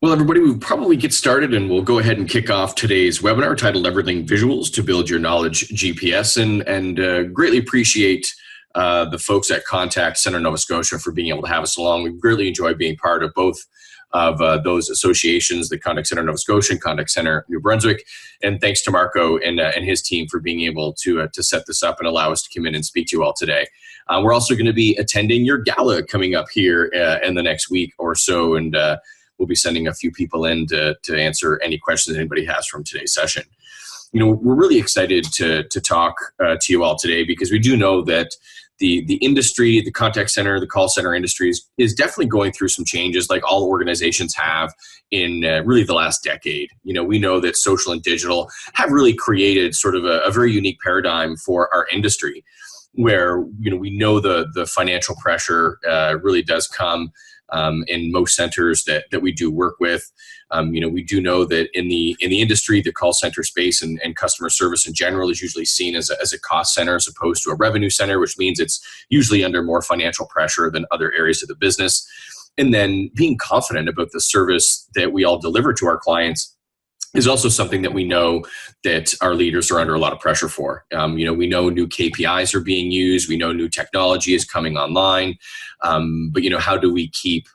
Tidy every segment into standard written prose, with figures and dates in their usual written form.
Well, everybody, we'll probably get started and we'll go ahead and kick off today's webinar titled Everything Visuals to Build Your Knowledge GPS, and greatly appreciate the folks at Contact Center Nova Scotia for being able to have us along. We greatly enjoy being part of both of those associations, the Contact Center Nova Scotia and Contact Center New Brunswick. And thanks to Marco and his team for being able to set this up and allow us to come in and speak to you all today. We're also going to be attending your gala coming up here in the next week or so, and we'll be sending a few people in to answer any questions anybody has from today's session. You know, we're really excited to talk to you all today because we do know that the industry, the contact center, the call center industry is definitely going through some changes like all organizations have in really the last decade. You know, we know that social and digital have really created sort of a very unique paradigm for our industry where, you know, we know the financial pressure really does come in most centers that we do work with. You know, we do know that in the industry, the call center space and customer service in general is usually seen as a cost center as opposed to a revenue center, which means it's usually under more financial pressure than other areas of the business. And then being confident about the service that we all deliver to our clients is also something that we know that our leaders are under a lot of pressure for. You know, we know new KPIs are being used. We know new technology is coming online. But, you know, how do we keep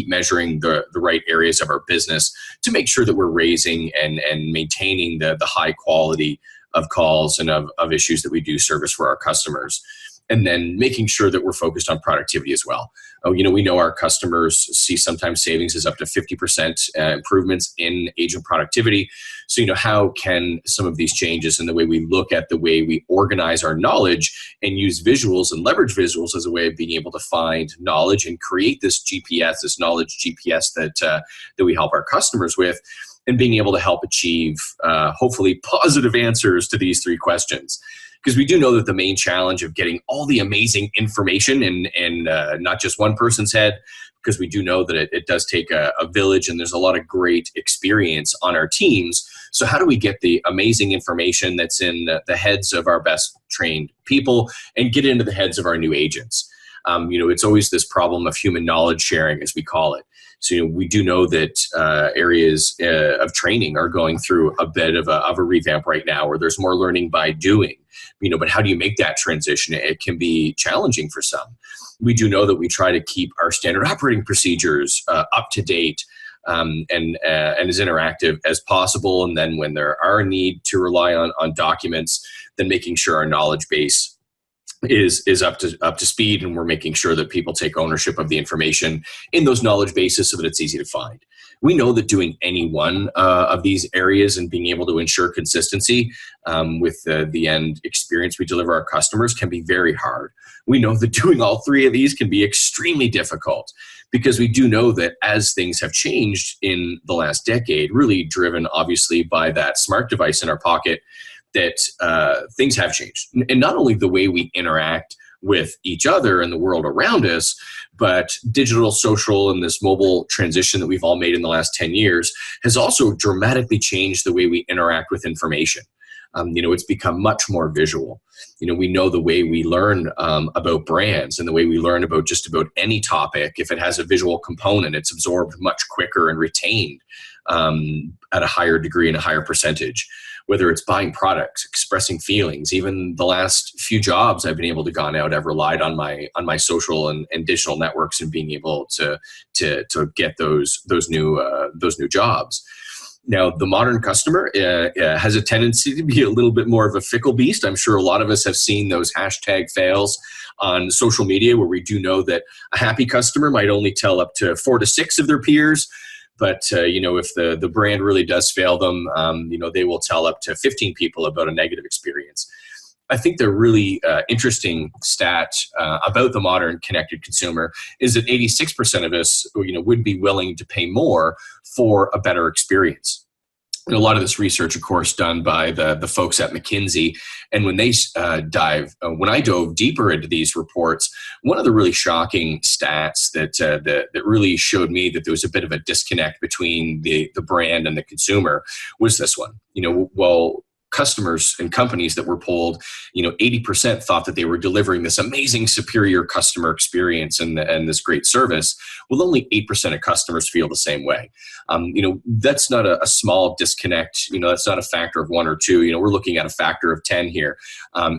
measuring the right areas of our business to make sure that we're raising and maintaining the high quality of calls and of issues that we do service for our customers? And then making sure that we're focused on productivity as well. You know, we know our customers see sometimes savings as up to 50% improvements in agent productivity. So, you know, how can some of these changes in the way we look at the way we organize our knowledge and use visuals and leverage visuals as a way of being able to find knowledge and create this GPS, this knowledge GPS that we help our customers with, and being able to help achieve hopefully positive answers to these three questions. Because we do know that the main challenge of getting all the amazing information in not just one person's head, because we do know that it does take a village and there's a lot of great experience on our teams. So how do we get the amazing information that's in the heads of our best trained people and get into the heads of our new agents? You know, it's always this problem of human knowledge sharing, as we call it. So, you know, we do know that areas of training are going through a bit of a revamp right now, where there's more learning by doing. You know, but how do you make that transition? It can be challenging for some. We do know that we try to keep our standard operating procedures up to date and as interactive as possible. And then when there are a need to rely on documents, then making sure our knowledge base is up to speed, and we're making sure that people take ownership of the information in those knowledge bases so that it's easy to find. We know that doing any one of these areas and being able to ensure consistency with the end experience we deliver our customers can be very hard. We know that doing all three of these can be extremely difficult, because we do know that as things have changed in the last decade, really driven obviously by that smart device in our pocket, that things have changed. And not only the way we interact with each other and the world around us, but digital, social, and this mobile transition that we've all made in the last 10 years has also dramatically changed the way we interact with information. You know, it's become much more visual. You know, we know the way we learn about brands and the way we learn about just about any topic. If it has a visual component, it's absorbed much quicker and retained at a higher degree and a higher percentage. Whether it's buying products, expressing feelings, even the last few jobs I've been able to gone out, I've relied on my social and digital networks and being able to get those new jobs. Now, the modern customer has a tendency to be a little bit more of a fickle beast. I'm sure a lot of us have seen those hashtag fails on social media, where we do know that a happy customer might only tell up to 4 to 6 of their peers. But, you know, if the brand really does fail them, you know, they will tell up to 15 people about a negative experience. I think the really interesting stat about the modern connected consumer is that 86% of us, you know, would be willing to pay more for a better experience. And a lot of this research, of course, done by the folks at McKinsey. And when they when I dove deeper into these reports, one of the really shocking stats that really showed me that there was a bit of a disconnect between the brand and the consumer was this one. You know, well, customers and companies that were polled, 80% thought that they were delivering this amazing, superior customer experience and this great service. Well, only 8% of customers feel the same way. That's not a small disconnect. That's not a factor of 1 or 2. We're looking at a factor of 10 here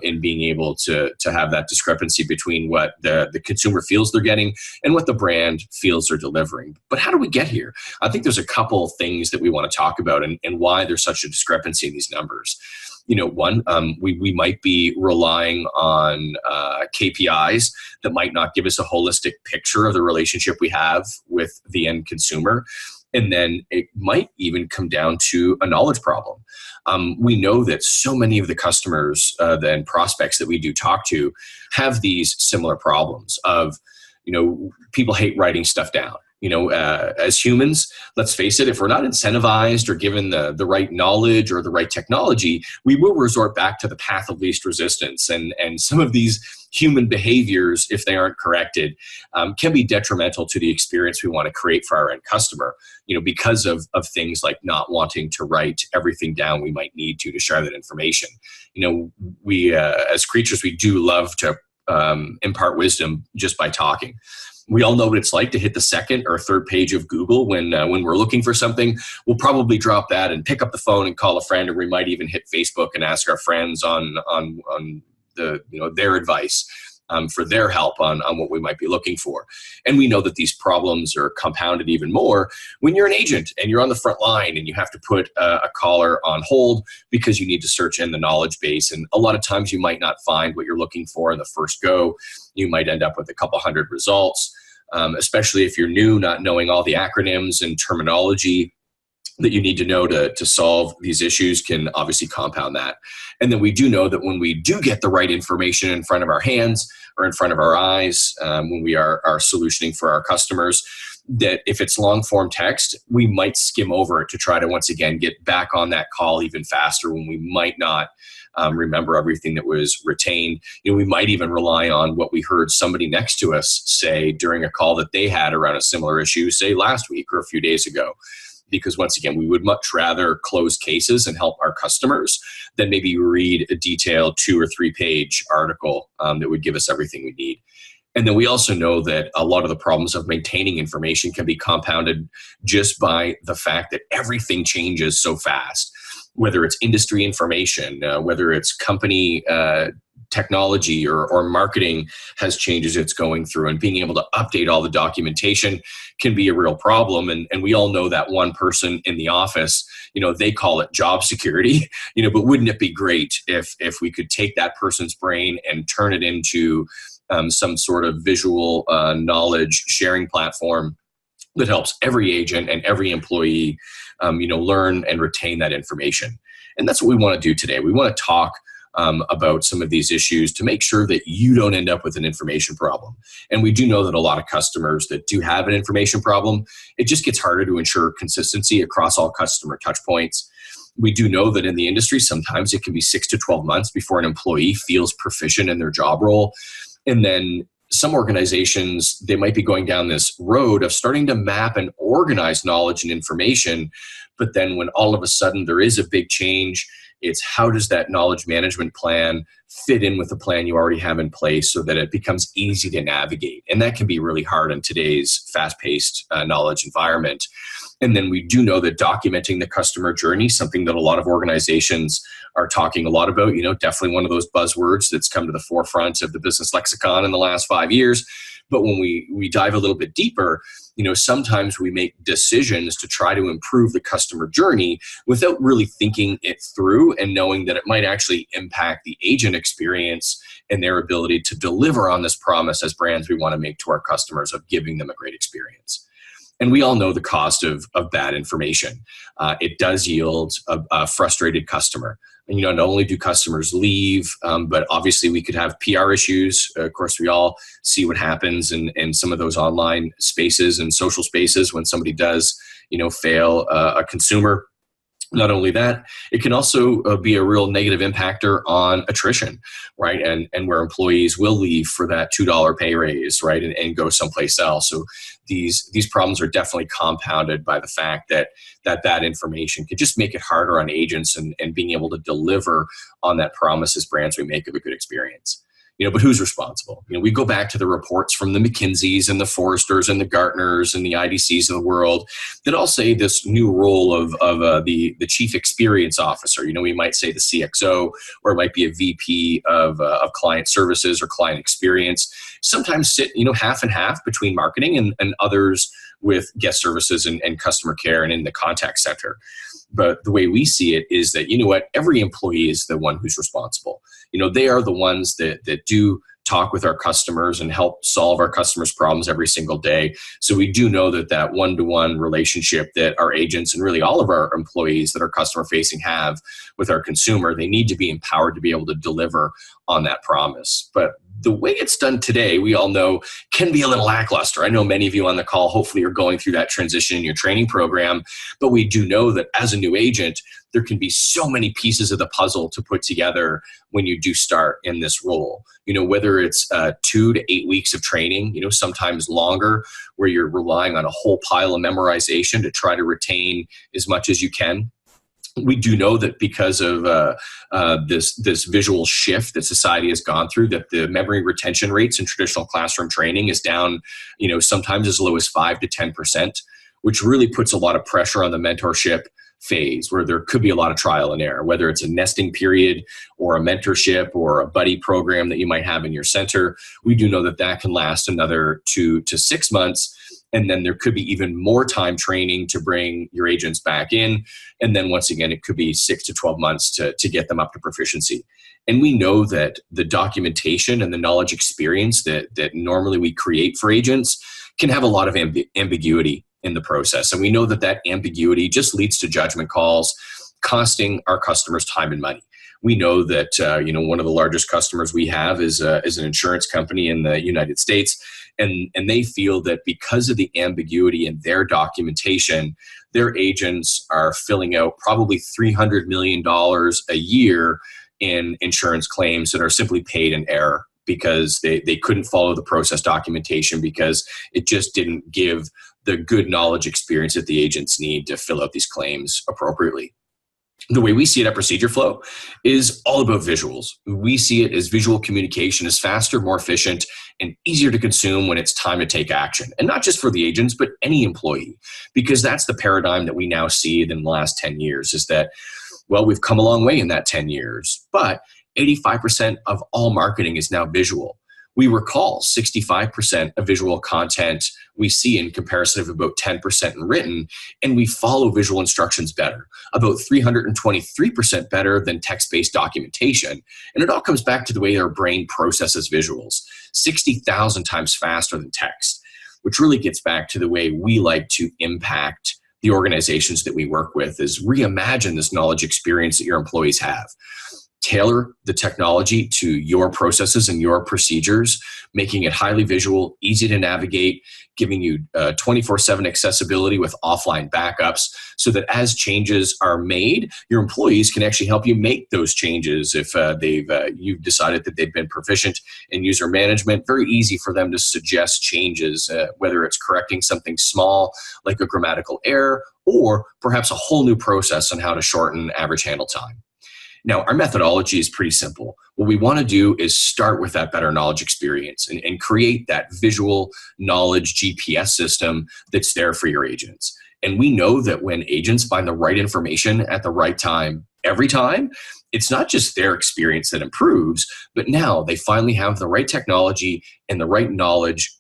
in being able to have that discrepancy between what the consumer feels they're getting and what the brand feels they're delivering. But how do we get here? I think there's a couple of things that we want to talk about and why there's such a discrepancy in these numbers. One, we might be relying on KPIs that might not give us a holistic picture of the relationship we have with the end consumer. And then it might even come down to a knowledge problem. We know that so many of the customers and prospects that we do talk to have these similar problems of, people hate writing stuff down. As humans, let's face it, if we're not incentivized or given the right knowledge or the right technology, we will resort back to the path of least resistance. And some of these human behaviors, if they aren't corrected, can be detrimental to the experience we want to create for our end customer, because of things like not wanting to write everything down we might need to share that information. We, as creatures, we do love to impart wisdom just by talking. We all know what it's like to hit the second or third page of Google when we're looking for something. We'll probably drop that and pick up the phone and call a friend, or we might even hit Facebook and ask our friends on their advice for their help on what we might be looking for. And we know that these problems are compounded even more when you're an agent and you're on the front line and you have to put a caller on hold because you need to search in the knowledge base. And a lot of times you might not find what you're looking for in the first go. You might end up with a couple hundred results, especially if you're new, not knowing all the acronyms and terminology that you need to know to solve these issues can obviously compound that. And then we do know that when we do get the right information in front of our hands or in front of our eyes, when we are solutioning for our customers, that if it's long form text, we might skim over it to try to once again get back on that call even faster when we might not remember everything that was retained. We might even rely on what we heard somebody next to us say during a call that they had around a similar issue, say last week or a few days ago. Because once again, we would much rather close cases and help our customers than maybe read a detailed 2 or 3 page article that would give us everything we need. And then we also know that a lot of the problems of maintaining information can be compounded just by the fact that everything changes so fast, whether it's industry information, whether it's company technology or marketing has changes it's going through, and being able to update all the documentation can be a real problem. And we all know that one person in the office, they call it job security, but wouldn't it be great if we could take that person's brain and turn it into some sort of visual knowledge sharing platform that helps every agent and every employee, learn and retain that information. And that's what we want to do today. We want to talk about some of these issues to make sure that you don't end up with an information problem. And we do know that a lot of customers that do have an information problem, it just gets harder to ensure consistency across all customer touch points. We do know that in the industry, sometimes it can be 6 to 12 months before an employee feels proficient in their job role. And then some organizations, they might be going down this road of starting to map and organize knowledge and information. But then when all of a sudden there is a big change, it's how does that knowledge management plan fit in with the plan you already have in place so that it becomes easy to navigate. And that can be really hard in today's fast-paced knowledge environment. And then we do know that documenting the customer journey, something that a lot of organizations are talking a lot about, definitely one of those buzzwords that's come to the forefront of the business lexicon in the last 5 years. But when we dive a little bit deeper, sometimes we make decisions to try to improve the customer journey without really thinking it through and knowing that it might actually impact the agent experience and their ability to deliver on this promise as brands we want to make to our customers of giving them a great experience. And we all know the cost of bad information. It does yield a frustrated customer. And not only do customers leave, but obviously we could have PR issues. Of course, we all see what happens in some of those online spaces and social spaces when somebody does, fail a consumer. Not only that, it can also be a real negative impactor on attrition, right? And where employees will leave for that $2 pay raise, right, and go someplace else. So these problems are definitely compounded by the fact that information could just make it harder on agents and being able to deliver on that promise as brands we make of a good experience. But who's responsible? We go back to the reports from the McKinseys and the Forresters and the Gartners and the IDCs of the world that all say this new role of the chief experience officer. We might say the CXO, or it might be a VP of client services or client experience. Sometimes sit half and half between marketing and others with guest services and customer care and in the contact center. But the way we see it is that, every employee is the one who's responsible. They are the ones that do talk with our customers and help solve our customers' problems every single day. So we do know that one-to-one relationship that our agents and really all of our employees that are customer-facing have with our consumer, they need to be empowered to be able to deliver on that promise. But the way it's done today, we all know, can be a little lackluster. I know many of you on the call hopefully are going through that transition in your training program, but we do know that as a new agent, there can be so many pieces of the puzzle to put together when you do start in this role. Whether it's 2 to 8 weeks of training, sometimes longer, where you're relying on a whole pile of memorization to try to retain as much as you can. We do know that because of this visual shift that society has gone through, that the memory retention rates in traditional classroom training is down, sometimes as low as 5 to 10%, which really puts a lot of pressure on the mentorship phase, where there could be a lot of trial and error, whether it's a nesting period or a mentorship or a buddy program that you might have in your center. We do know that can last another 2 to 6 months. And then there could be even more time training to bring your agents back in. And then once again, it could be 6 to 12 months to get them up to proficiency. And we know that the documentation and the knowledge experience that normally we create for agents can have a lot of ambiguity in the process. And we know that ambiguity just leads to judgment calls, costing our customers time and money. We know that one of the largest customers we have is an insurance company in the United States, and they feel that because of the ambiguity in their documentation, their agents are filling out probably $300 million a year in insurance claims that are simply paid in error because they couldn't follow the process documentation because it just didn't give the good knowledge experience that the agents need to fill out these claims appropriately. The way we see it at Procedure Flow is all about visuals. We see it as visual communication is faster, more efficient, and easier to consume when it's time to take action. And not just for the agents, but any employee, because that's the paradigm that we now see in the last 10 years is that, well, we've come a long way in that 10 years, but 85% of all marketing is now visual. We recall 65% of visual content we see in comparison of about 10% in written, and we follow visual instructions better, about 323% better than text-based documentation. And it all comes back to the way our brain processes visuals, 60,000 times faster than text, which really gets back to the way we like to impact the organizations that we work with is reimagine this knowledge experience that your employees have. Tailor the technology to your processes and your procedures, making it highly visual, easy to navigate, giving you 24/7 accessibility with offline backups so that as changes are made, your employees can actually help you make those changes if you've decided that they've been proficient in user management. Very easy for them to suggest changes, whether it's correcting something small like a grammatical error or perhaps a whole new process on how to shorten average handle time. Now, our methodology is pretty simple. What we want to do is start with that better knowledge experience and create that visual knowledge GPS system that's there for your agents. And we know that when agents find the right information at the right time, every time, it's not just their experience that improves, but now they finally have the right technology and the right knowledge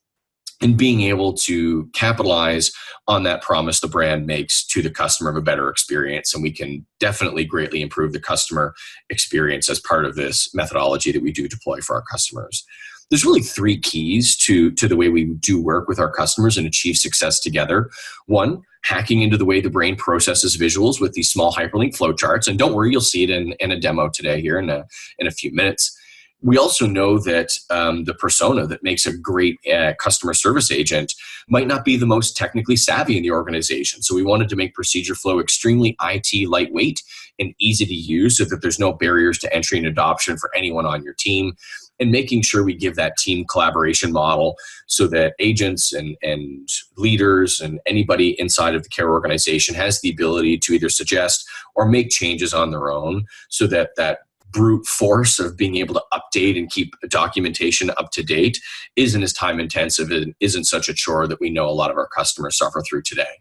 and being able to capitalize on that promise the brand makes to the customer of a better experience. And we can definitely greatly improve the customer experience as part of this methodology that we do deploy for our customers. There's really 3 keys to the way we do work with our customers and achieve success together. 1, hacking into the way the brain processes visuals with these small hyperlink flowcharts. And don't worry, you'll see it in a demo today here in a few minutes. We also know that the persona that makes a great customer service agent might not be the most technically savvy in the organization. So we wanted to make procedure flow extremely IT lightweight and easy to use so that there's no barriers to entry and adoption for anyone on your team, and making sure we give that team collaboration model so that agents and leaders and anybody inside of the care organization has the ability to either suggest or make changes on their own, so that that brute force of being able to update and keep documentation up to date isn't as time intensive and isn't such a chore that we know a lot of our customers suffer through today.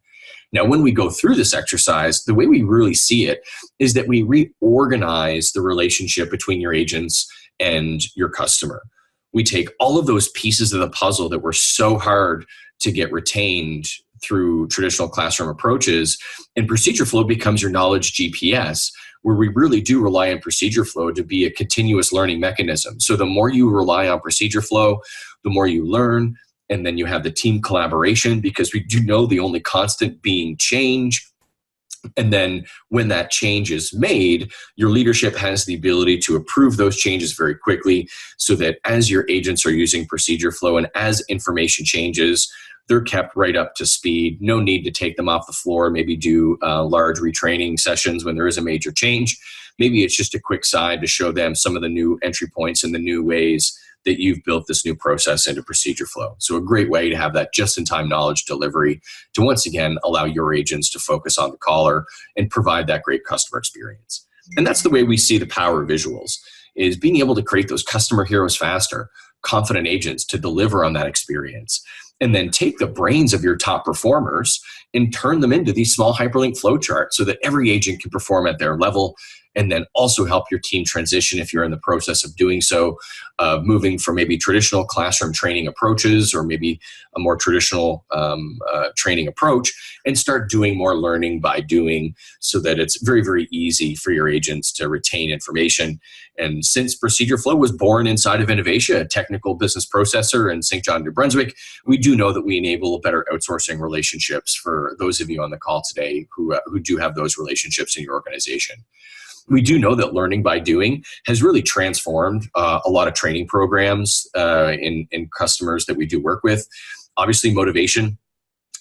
Now, when we go through this exercise, the way we really see it is that we reorganize the relationship between your agents and your customer. We take all of those pieces of the puzzle that were so hard to get retained through traditional classroom approaches, and procedure flow becomes your knowledge GPS, where we really do rely on procedure flow to be a continuous learning mechanism. So the more you rely on procedure flow, the more you learn, and then you have the team collaboration, because we do know the only constant being change. And then when that change is made, your leadership has the ability to approve those changes very quickly, so that as your agents are using procedure flow and as information changes, they're kept right up to speed. No need to take them off the floor, maybe do large retraining sessions when there is a major change. Maybe it's just a quick side to show them some of the new entry points and the new ways that you've built this new process into procedure flow. So a great way to have that just-in-time knowledge delivery to once again allow your agents to focus on the caller and provide that great customer experience. And that's the way we see the power of visuals, is being able to create those customer heroes faster, confident agents to deliver on that experience, and then take the brains of your top performers and turn them into these small hyperlink flowcharts so that every agent can perform at their level, and then also help your team transition if you're in the process of doing so, moving from maybe traditional classroom training approaches or maybe a more traditional training approach, and start doing more learning by doing, so that it's very, very easy for your agents to retain information. And since Procedure Flow was born inside of Innovatia, a technical business processor in St. John, New Brunswick, we do know that we enable better outsourcing relationships for those of you on the call today who do have those relationships in your organization. We do know that learning by doing has really transformed a lot of training programs in customers that we do work with. Obviously, motivation.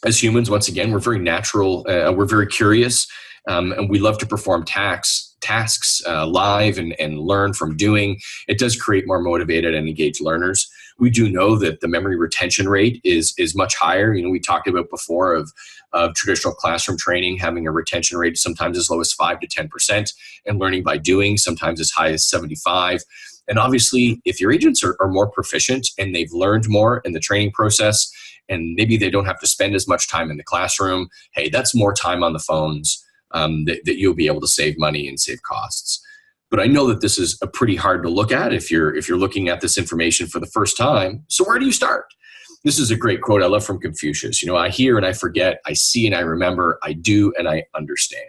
As humans, once again, we're very natural, we're very curious, and we love to perform tasks live and learn from doing. It does create more motivated and engaged learners. We do know that the memory retention rate is much higher. You know, we talked about before of traditional classroom training having a retention rate sometimes as low as 5 to 10%, and learning by doing sometimes as high as 75%. And obviously, if your agents are more proficient and they've learned more in the training process, and maybe they don't have to spend as much time in the classroom, hey, that's more time on the phones that you'll be able to save money and save costs. But I know that this is a pretty hard to look at if you're looking at this information for the first time. So where do you start? This is a great quote I love from Confucius. You know, I hear and I forget, I see and I remember, I do and I understand.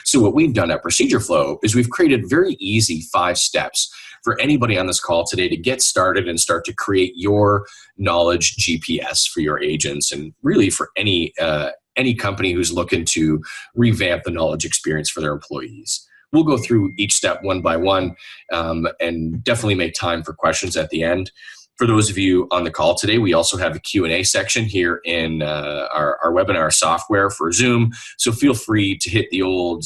So what we've done at Procedure Flow is we've created very easy 5 steps for anybody on this call today to get started and start to create your knowledge GPS for your agents, and really for any company who's looking to revamp the knowledge experience for their employees. We'll go through each step one by one, and definitely make time for questions at the end. For those of you on the call today, we also have a Q&A section here in our webinar software for Zoom. So feel free to hit the old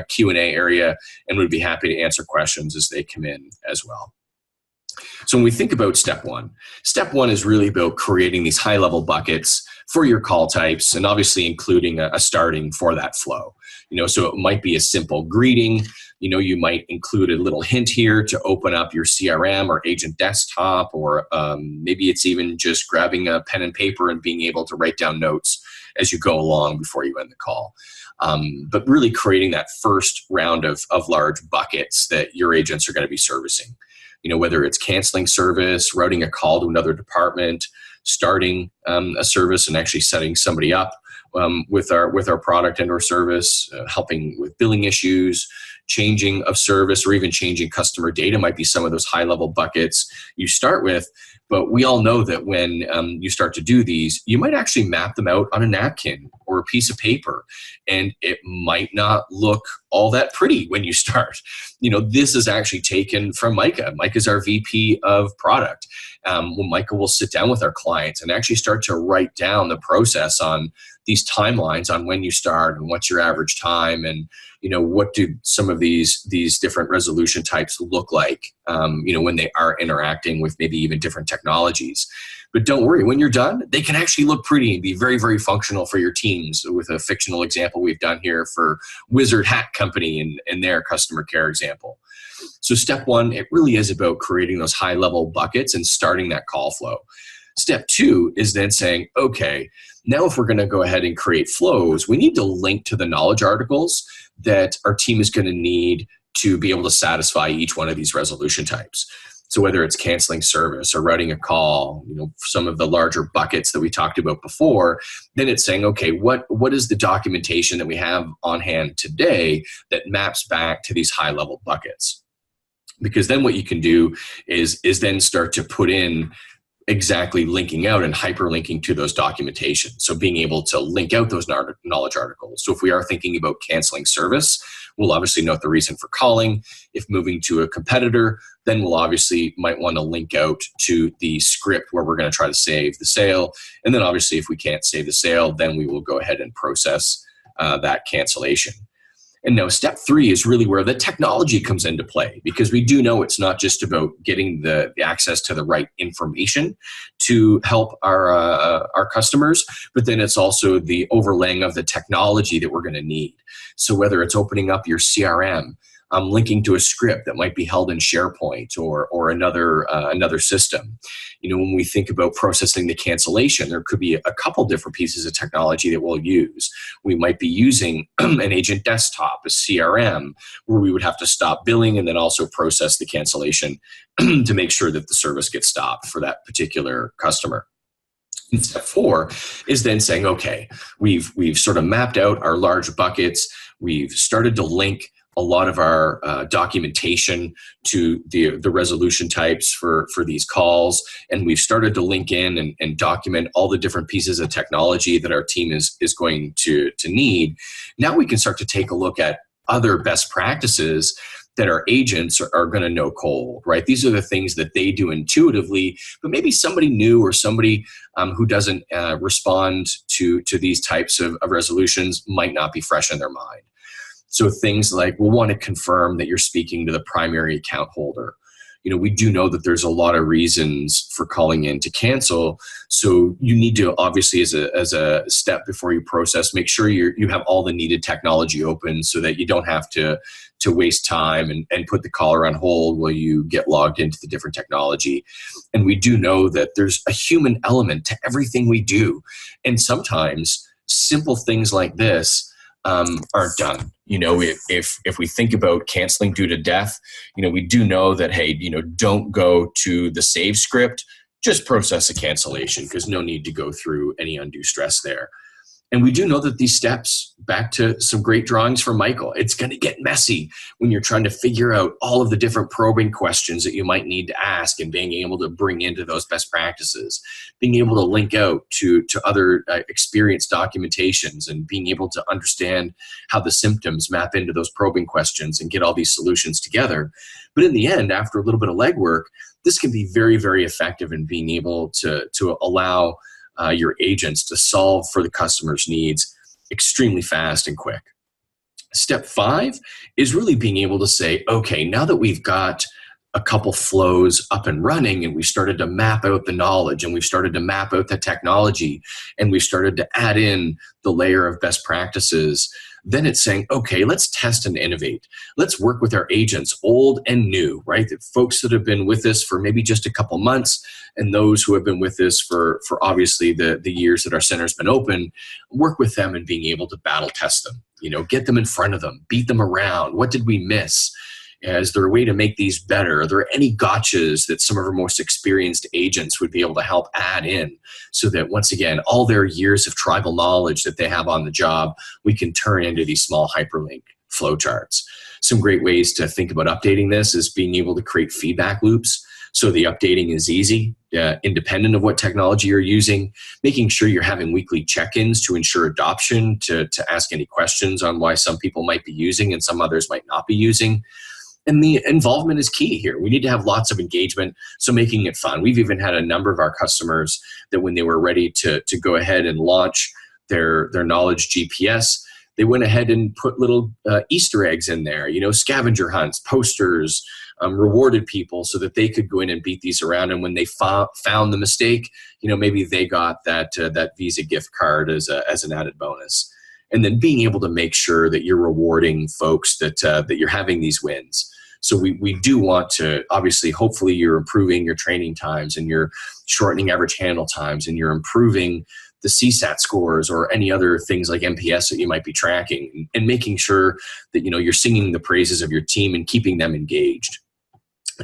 Q&A area, and we'd be happy to answer questions as they come in as well. So when we think about step one is really about creating these high-level buckets for your call types, and obviously including a starting for that flow. You know, so it might be a simple greeting. You know, you might include a little hint here to open up your CRM or agent desktop, or maybe it's even just grabbing a pen and paper and being able to write down notes as you go along before you end the call. But really creating that first round of large buckets that your agents are going to be servicing. You know, whether it's canceling service, routing a call to another department, starting a service and actually setting somebody up with our product and or service, helping with billing issues, changing of service, or even changing customer data might be some of those high-level buckets you start with. But we all know that when you start to do these, you might actually map them out on a napkin or a piece of paper, and it might not look all that pretty when you start. This is actually taken from Micah. Micah's our VP of product. When Micah will sit down with our clients and actually start to write down the process on these timelines on when you start and what's your average time, and what do some of these different resolution types look like when they are interacting with maybe even different technologies. But don't worry, when you're done, they can actually look pretty and be very, very functional for your teams, with a fictional example we've done here for Wizard Hat Company and their customer care example. So step one, it really is about creating those high-level buckets and starting that call flow. Step two is then saying, okay, now if we're going to go ahead and create flows, we need to link to the knowledge articles that our team is going to need to be able to satisfy each one of these resolution types. So whether it's canceling service or routing a call, some of the larger buckets that we talked about before, then it's saying, okay, what is the documentation that we have on hand today that maps back to these high-level buckets? Because then what you can do is then start to put in exactly linking out and hyperlinking to those documentation. So being able to link out those knowledge articles. So if we are thinking about canceling service, we'll obviously note the reason for calling. If moving to a competitor, then we'll obviously might want to link out to the script where we're going to try to save the sale. And then obviously if we can't save the sale, then we will go ahead and process that cancellation. And now step three is really where the technology comes into play, because we do know it's not just about getting the access to the right information to help our customers, but then it's also the overlaying of the technology that we're going to need. So whether it's opening up your CRM, linking to a script that might be held in SharePoint or another system. When we think about processing the cancellation, there could be a couple different pieces of technology that we'll use. We might be using an agent desktop, a CRM, where we would have to stop billing and then also process the cancellation to make sure that the service gets stopped for that particular customer. And step four is then saying, okay, we've sort of mapped out our large buckets. We've started to link a lot of our documentation to the resolution types for these calls. And we've started to link in and document all the different pieces of technology that our team is going to need. Now we can start to take a look at other best practices that our agents are going to know cold, right? These are the things that they do intuitively, but maybe somebody new or somebody who doesn't respond to these types of resolutions might not be fresh in their mind. So things like, we'll want to confirm that you're speaking to the primary account holder. We do know that there's a lot of reasons for calling in to cancel. So you need to obviously, as a step before you process, make sure you have all the needed technology open so that you don't have to waste time and put the caller on hold while you get logged into the different technology. And we do know that there's a human element to everything we do. And sometimes simple things like this aren't done. If we think about canceling due to death, we do know that, hey, don't go to the save script, just process a cancellation, because no need to go through any undue stress there. And we do know that these steps, back to some great drawings from Michael, it's going to get messy when you're trying to figure out all of the different probing questions that you might need to ask and being able to bring into those best practices, being able to link out to other experienced documentations and being able to understand how the symptoms map into those probing questions and get all these solutions together. But in the end, after a little bit of legwork, this can be very, very effective in being able to allow your agents to solve for the customer's needs extremely fast and quick. Step five is really being able to say, okay, now that we've got a couple flows up and running and we've started to map out the knowledge and we've started to map out the technology and we've started to add in the layer of best practices, then it's saying, okay, let's test and innovate. Let's work with our agents, old and new, right? The folks that have been with us for maybe just a couple months and those who have been with us for obviously the years that our center's been open, work with them and being able to battle test them, get them in front of them, beat them around. What did we miss? Is there a way to make these better? Are there any gotchas that some of our most experienced agents would be able to help add in so that, once again, all their years of tribal knowledge that they have on the job, we can turn into these small hyperlink flowcharts? Some great ways to think about updating this is being able to create feedback loops. so the updating is easy, independent of what technology you're using, making sure you're having weekly check-ins to ensure adoption, to ask any questions on why some people might be using and some others might not be using. And the involvement is key here. We need to have lots of engagement, so making it fun. We've even had a number of our customers that when they were ready to go ahead and launch their knowledge GPS, they went ahead and put little Easter eggs in there, scavenger hunts, posters, rewarded people so that they could go in and beat these around. And when they found the mistake, maybe they got that Visa gift card as an added bonus. And then being able to make sure that you're rewarding folks that you're having these wins. So we do want to, obviously, hopefully you're improving your training times and you're shortening average handle times and you're improving the CSAT scores or any other things like NPS that you might be tracking, and making sure that you're singing the praises of your team and keeping them engaged.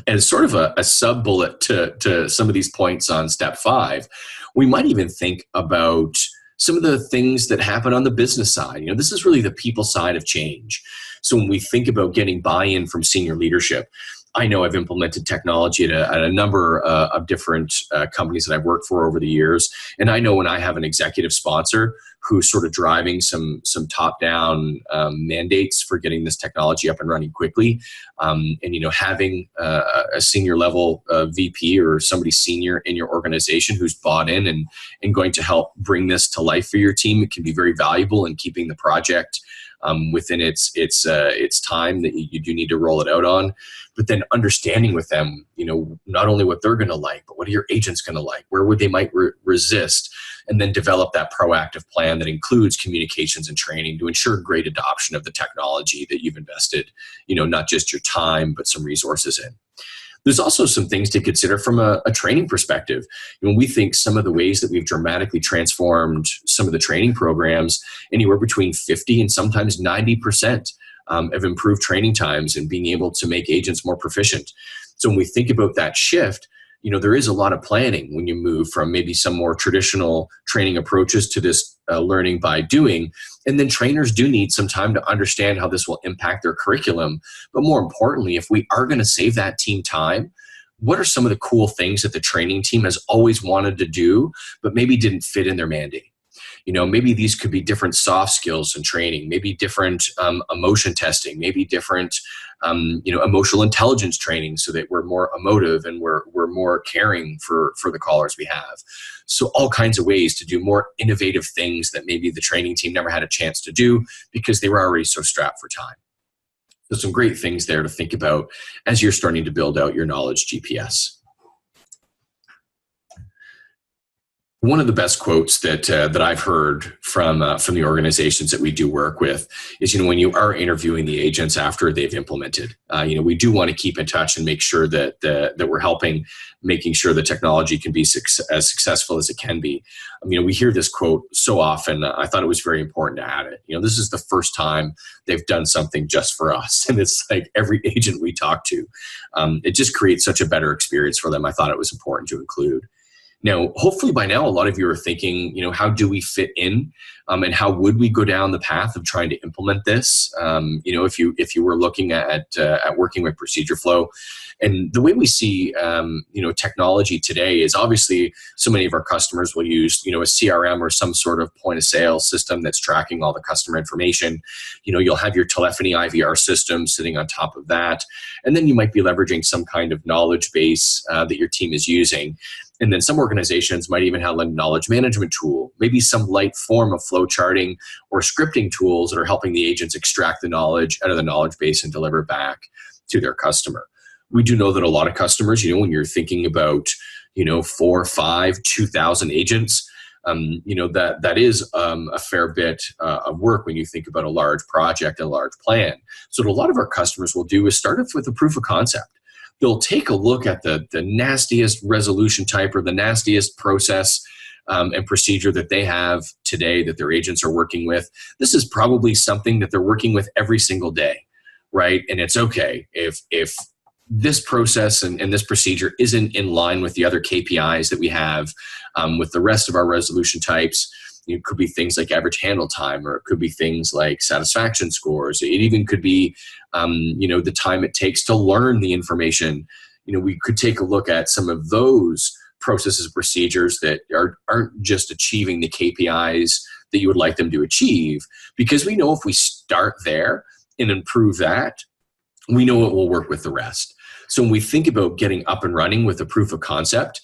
As sort of a sub-bullet to some of these points on step 5, we might even think about some of the things that happen on the business side. This is really the people side of change. So when we think about getting buy-in from senior leadership, I know I've implemented technology at a number of different companies that I've worked for over the years. And I know when I have an executive sponsor who's sort of driving some top-down mandates for getting this technology up and running quickly, and having a senior level VP or somebody senior in your organization who's bought in and going to help bring this to life for your team, it can be very valuable in keeping the project within its time that you do need to roll it out on. But then understanding with them, not only what they're going to like, but what are your agents going to like? Where would they might resist? And then develop that proactive plan that includes communications and training to ensure great adoption of the technology that you've invested, not just your time, but some resources in. There's also some things to consider from a training perspective. When we think some of the ways that we've dramatically transformed some of the training programs, anywhere between 50 and sometimes 90% have improved training times and being able to make agents more proficient. So when we think about that shift, there is a lot of planning when you move from maybe some more traditional training approaches to this learning by doing. And then trainers do need some time to understand how this will impact their curriculum. But more importantly, if we are going to save that team time, what are some of the cool things that the training team has always wanted to do, but maybe didn't fit in their mandate? Maybe these could be different soft skills and training, maybe different emotion testing, maybe different, emotional intelligence training so that we're more emotive and we're more caring for the callers we have. So all kinds of ways to do more innovative things that maybe the training team never had a chance to do because they were already so strapped for time. There's some great things there to think about as you're starting to build out your knowledge GPS. One of the best quotes that I've heard from the organizations that we do work with is, when you are interviewing the agents after they've implemented, we do want to keep in touch and make sure that we're helping, making sure the technology can be as successful as it can be. We hear this quote so often. I thought it was very important to add it. This is the first time they've done something just for us, and it's like every agent we talk to. It just creates such a better experience for them. I thought it was important to include. Now, hopefully by now, a lot of you are thinking, how do we fit in, and how would we go down the path of trying to implement this? If you were looking at working with procedure flow, and the way we see, technology today is obviously so many of our customers will use, a CRM or some sort of point of sale system that's tracking all the customer information. You'll have your telephony IVR system sitting on top of that, and then you might be leveraging some kind of knowledge base that your team is using. And then some organizations might even have a knowledge management tool, maybe some light form of flow charting or scripting tools that are helping the agents extract the knowledge out of the knowledge base and deliver back to their customer. We do know that a lot of customers, when you're thinking about, 4, 5, 2,000 agents, that is a fair bit of work when you think about a large project and a large plan. So what a lot of our customers will do is start off with a proof of concept. They'll take a look at the nastiest resolution type or the nastiest process and procedure that they have today that their agents are working with. This is probably something that they're working with every single day, right? And it's okay if this process and this procedure isn't in line with the other KPIs that we have with the rest of our resolution types. It could be things like average handle time, or it could be things like satisfaction scores. It even could be, the time it takes to learn the information, we could take a look at some of those processes and procedures that aren't just achieving the KPIs that you would like them to achieve, because we know if we start there and improve that, we know it will work with the rest. So when we think about getting up and running with a proof of concept,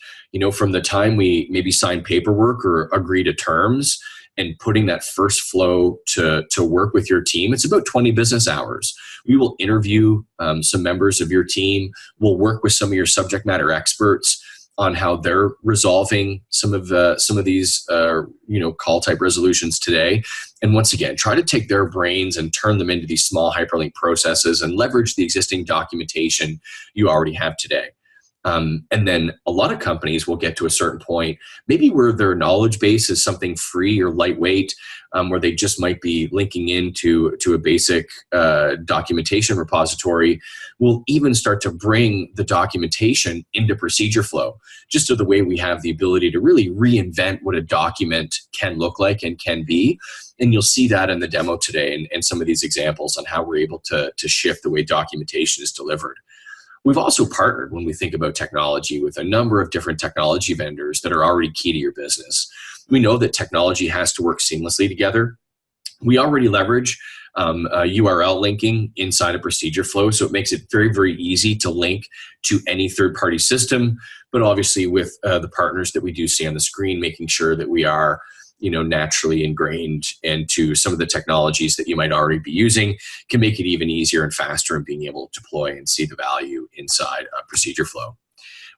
from the time we maybe sign paperwork or agree to terms and putting that first flow to work with your team, it's about 20 business hours. We will interview some members of your team. We'll work with some of your subject matter experts on how they're resolving some of these call type resolutions today. And once again, try to take their brains and turn them into these small hyperlink processes and leverage the existing documentation you already have today. And then a lot of companies will get to a certain point, maybe where their knowledge base is something free or lightweight, where they just might be linking into a basic documentation repository. We'll even start to bring the documentation into procedure flow, just so the way we have the ability to really reinvent what a document can look like and can be. And you'll see that in the demo today and some of these examples on how we're able to shift the way documentation is delivered. We've also partnered, when we think about technology, with a number of different technology vendors that are already key to your business. We know that technology has to work seamlessly together. We already leverage URL linking inside a procedure flow, so it makes it very, very easy to link to any third-party system, but obviously with the partners that we do see on the screen, making sure that we are naturally ingrained into some of the technologies that you might already be using, can make it even easier and faster in being able to deploy and see the value inside a procedure flow.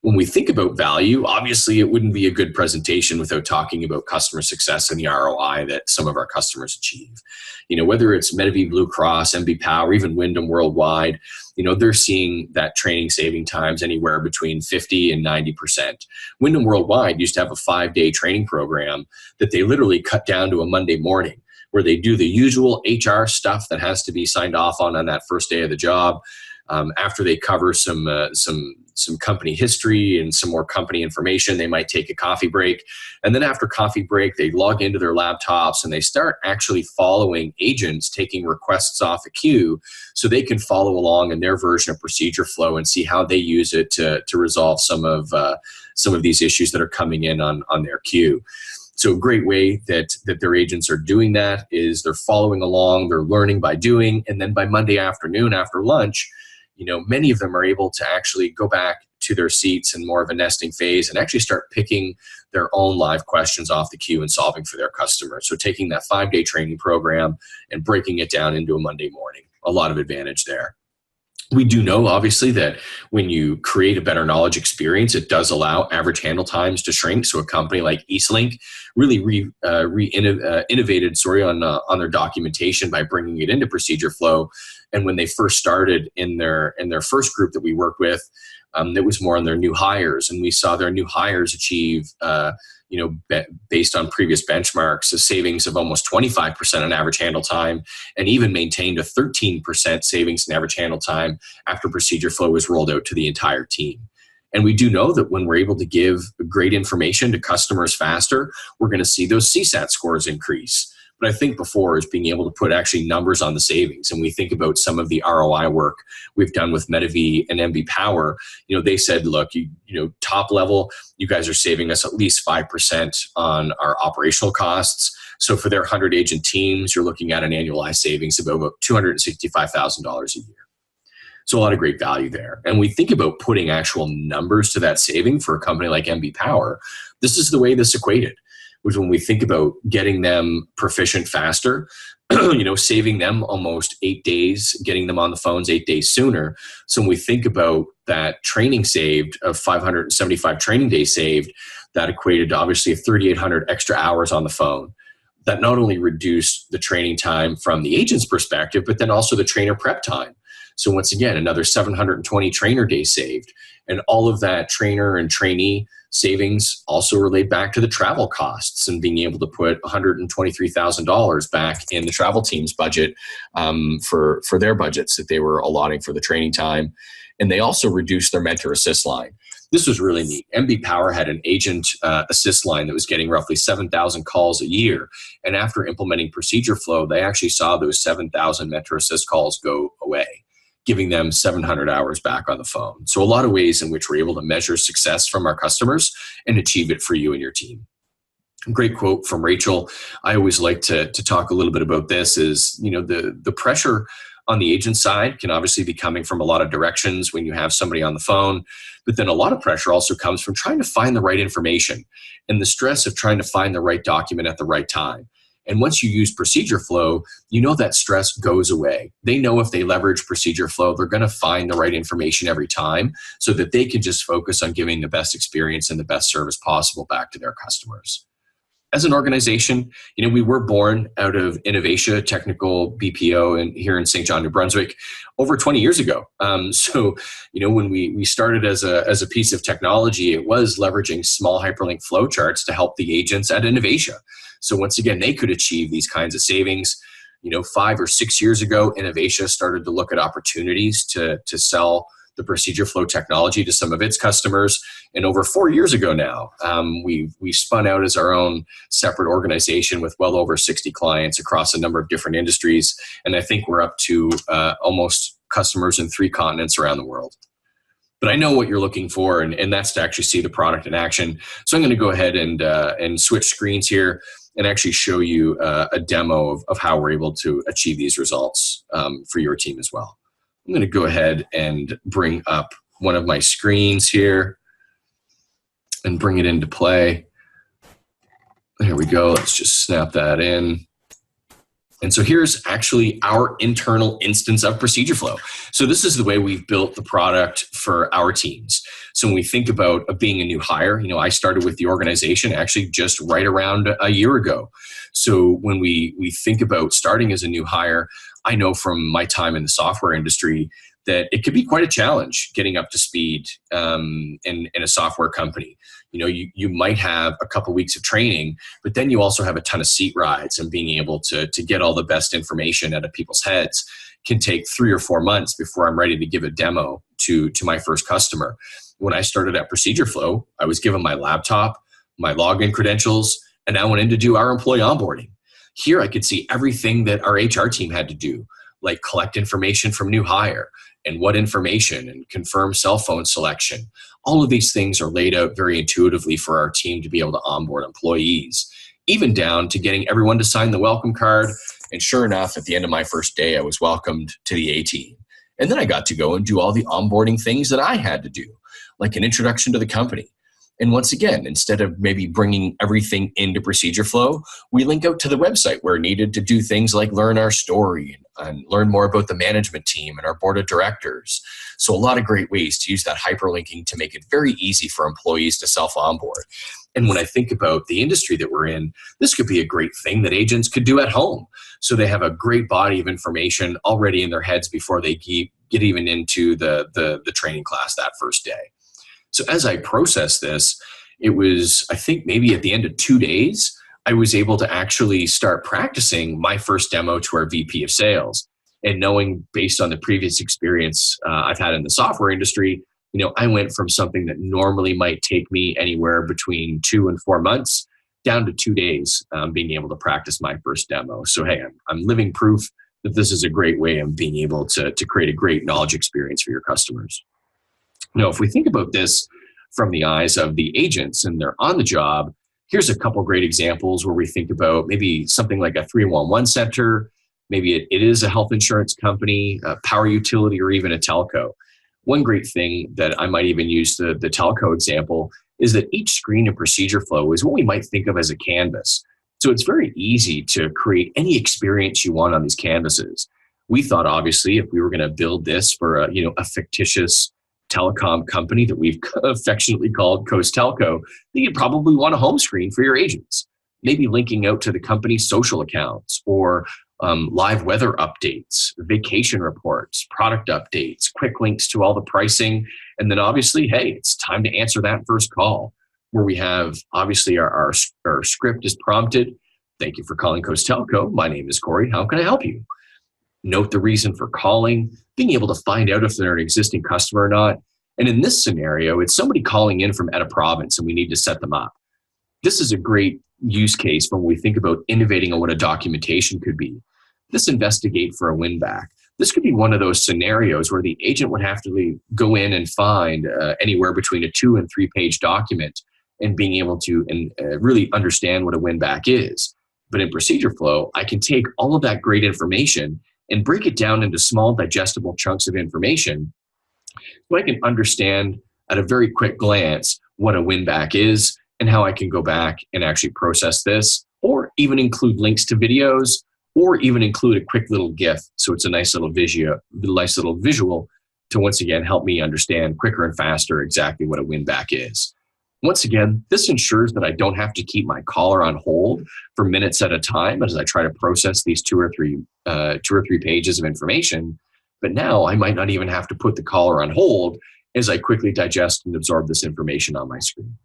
When we think about value, obviously it wouldn't be a good presentation without talking about customer success and the ROI that some of our customers achieve. Whether it's Medivie Blue Cross, MB Power, even Wyndham Worldwide, they're seeing that training saving times anywhere between 50 and 90%. Wyndham Worldwide used to have a 5-day training program that they literally cut down to a Monday morning, where they do the usual HR stuff that has to be signed off on that first day of the job. After they cover some company history and some more company information, they might take a coffee break. And then after coffee break, they log into their laptops and they start actually following agents, taking requests off a queue so they can follow along in their version of procedure flow and see how they use it to resolve some of these issues that are coming in on their queue. So a great way that their agents are doing that is they're following along, they're learning by doing, and then by Monday afternoon after lunch, many of them are able to actually go back to their seats in more of a nesting phase and actually start picking their own live questions off the queue and solving for their customers. So taking that 5-day training program and breaking it down into a Monday morning, a lot of advantage there. We do know, obviously, that when you create a better knowledge experience, it does allow average handle times to shrink. So a company like Eastlink really innovated on their documentation by bringing it into procedure flow. And when they first started in their first group that we worked with, it was more on their new hires, and we saw their new hires achieve based on previous benchmarks, a savings of almost 25% on average handle time, and even maintained a 13% savings in average handle time after procedure flow was rolled out to the entire team. And we do know that when we're able to give great information to customers faster, we're going to see those CSAT scores increase. But I think before is being able to put actually numbers on the savings. And we think about some of the ROI work we've done with Medivie and MB Power. They said, look, top level, you guys are saving us at least 5% on our operational costs. So for their 100 agent teams, you're looking at an annualized savings of about $265,000 a year. So a lot of great value there. And we think about putting actual numbers to that saving for a company like MB Power. This is the way this equated. Was when we think about getting them proficient faster, saving them almost 8 days, getting them on the phones 8 days sooner. So when we think about that training saved of 575 training days saved, that equated to obviously 3,800 extra hours on the phone. That not only reduced the training time from the agent's perspective, but then also the trainer prep time. So once again, another 720 trainer days saved. And all of that trainer and trainee savings also relate back to the travel costs and being able to put $123,000 back in the travel team's budget for their budgets that they were allotting for the training time. And they also reduced their mentor assist line. This was really neat. MB Power had an agent assist line that was getting roughly 7,000 calls a year. And after implementing procedure flow, they actually saw those 7,000 mentor assist calls go away. giving them 700 hours back on the phone. So a lot of ways in which we're able to measure success from our customers and achieve it for you and your team. Great quote from Rachel. I always like to talk a little bit about this is, the pressure on the agent side can obviously be coming from a lot of directions when you have somebody on the phone, but then a lot of pressure also comes from trying to find the right information and the stress of trying to find the right document at the right time. And once you use procedure flow, that stress goes away. They know if they leverage procedure flow, they're going to find the right information every time so that they can just focus on giving the best experience and the best service possible back to their customers. As an organization, we were born out of Innovatia Technical BPO here in St. John, New Brunswick, over 20 years ago. When we started as a piece of technology, it was leveraging small hyperlink flowcharts to help the agents at Innovatia. So once again, they could achieve these kinds of savings. 5 or 6 years ago, Innovatia started to look at opportunities to sell the procedure flow technology to some of its customers. And over 4 years ago now, we spun out as our own separate organization with well over 60 clients across a number of different industries. And I think we're up to almost customers in 3 continents around the world. But I know what you're looking for, and that's to actually see the product in action. So I'm going to go ahead and switch screens here and actually show you a demo of how we're able to achieve these results for your team as well. I'm going to go ahead and bring up one of my screens here and bring it into play. There we go. Let's just snap that in. And so here's actually our internal instance of procedure flow. So this is the way we've built the product for our teams. So when we think about being a new hire, I started with the organization actually just right around a year ago. So when we think about starting as a new hire, I know from my time in the software industry that it could be quite a challenge getting up to speed in a software company. You might have a couple weeks of training, but then you also have a ton of seat rides, and being able to get all the best information out of people's heads can take 3 or 4 months before I'm ready to give a demo to my first customer. When I started at Procedure Flow, I was given my laptop, my login credentials, and I went in to do our employee onboarding. Here I could see everything that our HR team had to do, like collect information from new hire and what information and confirm cell phone selection. All of these things are laid out very intuitively for our team to be able to onboard employees, even down to getting everyone to sign the welcome card. And sure enough, at the end of my first day, I was welcomed to the A team. And then I got to go and do all the onboarding things that I had to do, like an introduction to the company. And once again, instead of maybe bringing everything into Procedure Flow, we link out to the website where needed to do things like learn our story and learn more about the management team and our board of directors. So a lot of great ways to use that hyperlinking to make it very easy for employees to self-onboard. And when I think about the industry that we're in, this could be a great thing that agents could do at home. So they have a great body of information already in their heads before they get even into the training class that first day. So as I processed this, it was, I think maybe at the end of 2 days, I was able to actually start practicing my first demo to our VP of sales. And knowing based on the previous experience I've had in the software industry, I went from something that normally might take me anywhere between 2 and 4 months down to 2 days being able to practice my first demo. So hey, I'm living proof that this is a great way of being able to create a great knowledge experience for your customers. Now, if we think about this from the eyes of the agents and they're on the job, here's a couple great examples where we think about maybe something like a 311 center, maybe it is a health insurance company, a power utility, or even a telco. One great thing that I might even use the telco example is that each screen in Procedure Flow is what we might think of as a canvas. So it's very easy to create any experience you want on these canvases. We thought, obviously, if we were going to build this for a fictitious telecom company that we've affectionately called Coast Telco, then you'd probably want a home screen for your agents, maybe linking out to the company's social accounts or live weather updates, vacation reports, product updates, quick links to all the pricing. And then obviously, hey, it's time to answer that first call where we have obviously our script is prompted. Thank you for calling Coast Telco. My name is Corey. How can I help you? Note the reason for calling, being able to find out if they're an existing customer or not. And in this scenario, it's somebody calling in from out of province and we need to set them up. This is a great use case when we think about innovating on what a documentation could be. This investigate for a win back. This could be one of those scenarios where the agent would have to go in and find anywhere between a 2 and 3 page document and being able to really understand what a win back is. But in procedure flow, I can take all of that great information and break it down into small digestible chunks of information so I can understand at a very quick glance what a win back is and how I can go back and actually process this, or even include links to videos, or even include a quick little GIF so it's a nice little visual to once again help me understand quicker and faster exactly what a win back is. Once again, this ensures that I don't have to keep my caller on hold for minutes at a time as I try to process these two or three pages of information. But now I might not even have to put the caller on hold as I quickly digest and absorb this information on my screen.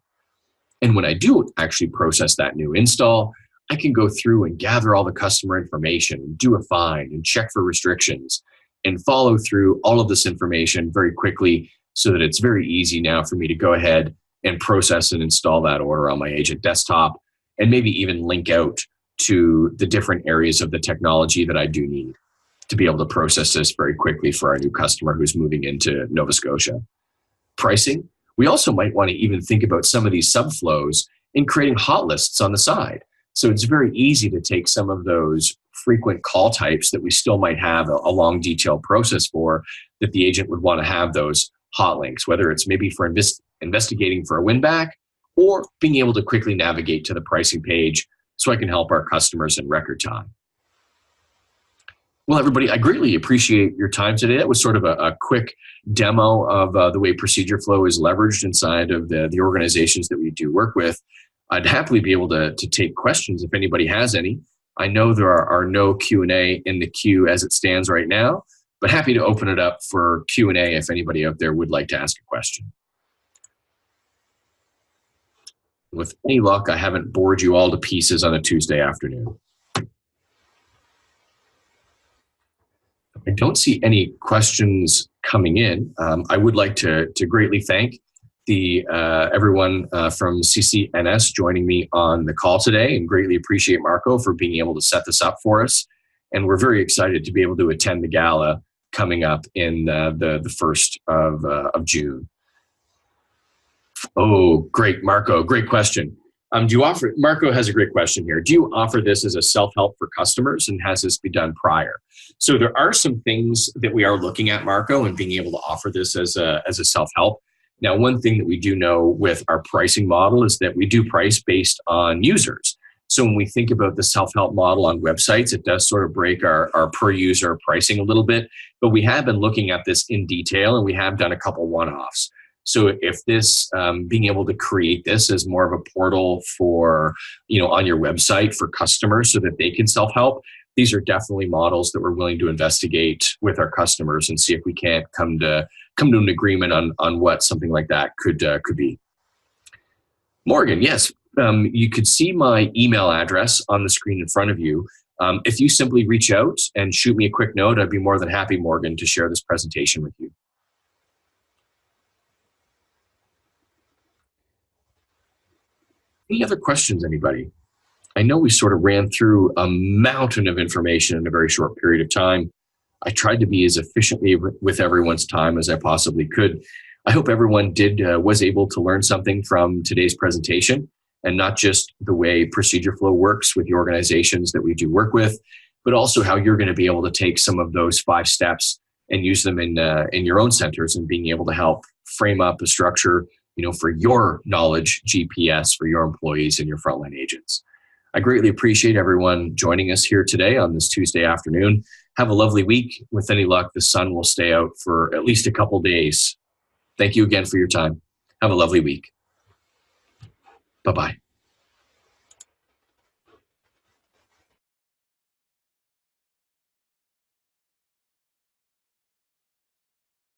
And when I do actually process that new install, I can go through and gather all the customer information, and do a find and check for restrictions, and follow through all of this information very quickly so that it's very easy now for me to go ahead and process and install that order on my agent desktop, and maybe even link out to the different areas of the technology that I do need to be able to process this very quickly for our new customer who's moving into Nova Scotia. Pricing, we also might want to even think about some of these subflows in creating hot lists on the side. So it's very easy to take some of those frequent call types that we still might have a long detailed process for, that the agent would want to have those hot links, whether it's maybe for investigating for a win back, or being able to quickly navigate to the pricing page so I can help our customers in record time. Well, everybody, I greatly appreciate your time today. That was sort of a quick demo of the way procedure flow is leveraged inside of the organizations that we do work with. I'd happily be able to take questions if anybody has any. I know there are no Q&A in the queue as it stands right now, but happy to open it up for Q&A if anybody out there would like to ask a question. With any luck, I haven't bored you all to pieces on a Tuesday afternoon. I don't see any questions coming in. I would like to greatly thank everyone from CCNS joining me on the call today, and greatly appreciate Marco for being able to set this up for us. And we're very excited to be able to attend the gala coming up in the 1st of June. Oh, great, Marco, great question. Marco has a great question here. Do you offer this as a self-help for customers, and has this been done prior? So there are some things that we are looking at, Marco, and being able to offer this as a self-help. Now, one thing that we do know with our pricing model is that we do price based on users. So when we think about the self-help model on websites, it does sort of break our per user pricing a little bit, but we have been looking at this in detail, and we have done a couple one-offs. So if this, being able to create this as more of a portal for, on your website for customers so that they can self-help, these are definitely models that we're willing to investigate with our customers and see if we can't come to an agreement on what something like that could be. Morgan, yes, you could see my email address on the screen in front of you. If you simply reach out and shoot me a quick note, I'd be more than happy, Morgan, to share this presentation with you. Any other questions, anybody? I know we sort of ran through a mountain of information in a very short period of time. I tried to be as efficiently with everyone's time as I possibly could. I hope everyone was able to learn something from today's presentation, and not just the way procedure flow works with the organizations that we do work with, but also how you're going to be able to take some of those 5 steps and use them in your own centers, and being able to help frame up a structure, for your knowledge GPS for your employees and your frontline agents. I greatly appreciate everyone joining us here today on this Tuesday afternoon. Have a lovely week. With any luck, the sun will stay out for at least a couple days. Thank you again for your time. Have a lovely week. Bye-bye.